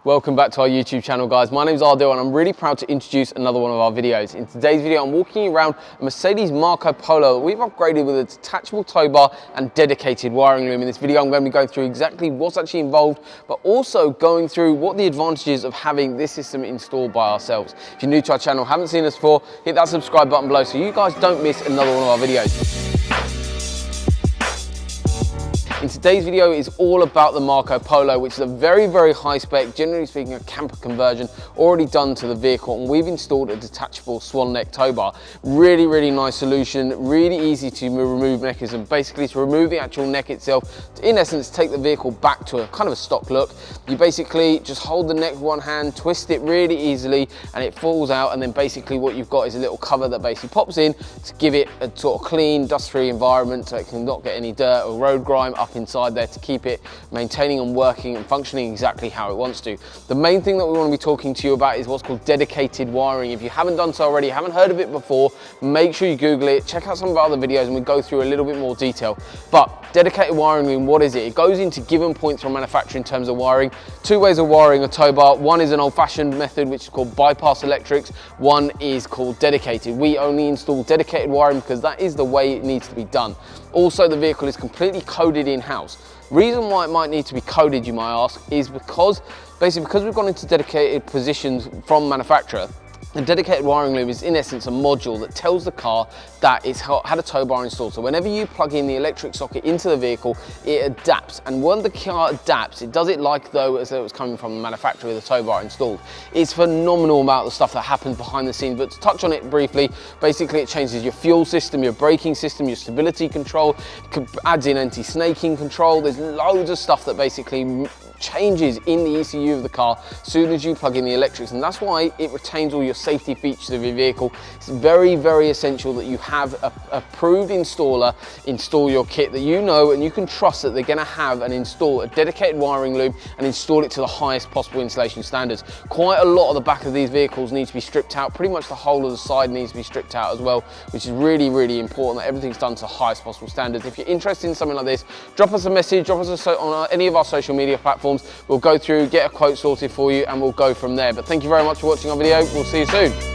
Welcome back to our YouTube channel, guys. My name's Ardil and I'm really proud to introduce another one of our videos. In today's video, I'm walking you around a Mercedes Marco Polo that we've upgraded with a detachable tow bar and dedicated wiring loom. In this video, I'm going to be going through exactly what's actually involved, but also going through what the advantages of having this system installed by ourselves. If you're new to our channel, haven't seen us before, hit that subscribe button below so you guys don't miss another one of our videos. In today's video is all about the Marco Polo, which is a very, very high spec, generally speaking, a camper conversion already done to the vehicle, and we've installed a detachable swan neck tow bar. Really, really nice solution, really easy to remove mechanism. Basically, to remove the actual neck itself, to, in essence, take the vehicle back to a kind of a stock look. You basically just hold the neck with one hand, twist it really easily, and it falls out, and then basically what you've got is a little cover that basically pops in to give it a sort of clean, dust-free environment so it can not get any dirt or road grime up inside there, to keep it maintaining and working and functioning exactly how it wants to. The main thing that we want to be talking to you about is what's called dedicated wiring. If you haven't done so already, haven't heard of it before, make sure you Google it, check out some of our other videos and we'll go through a little bit more detail. But dedicated wiring loom, what is it? It goes into given points from manufacturer in terms of wiring. Two ways of wiring a tow bar. One is an old-fashioned method which is called bypass electrics. One is called dedicated. We only install dedicated wiring because that is the way it needs to be done. Also, the vehicle is completely coded in-house. Reason why it might need to be coded, you might ask, is because basically because we've gone into dedicated positions from manufacturer. The dedicated wiring loom is in essence a module that tells the car that it's had a tow bar installed. So whenever you plug in the electric socket into the vehicle, it adapts. And when the car adapts, it does it like though as though it was coming from the manufacturer with the tow bar installed. It's phenomenal amount of stuff that happens behind the scenes, but to touch on it briefly, basically it changes your fuel system, your braking system, your stability control, it adds in anti-snaking control. There's loads of stuff that basically changes in the ECU of the car as soon as you plug in the electrics, and that's why it retains all your safety features of your vehicle. It's very, very essential that you have a approved installer install your kit that you know and you can trust that they're going to have and install a dedicated wiring loom and install it to the highest possible installation standards. Quite a lot of the back of these vehicles needs to be stripped out, pretty much the whole of the side needs to be stripped out as well, which is really, really important that everything's done to the highest possible standards. If you're interested in something like this, drop us a message, drop us on any of our social media platforms. We'll go through, get a quote sorted for you, and we'll go from there. But thank you very much for watching our video. We'll see you soon.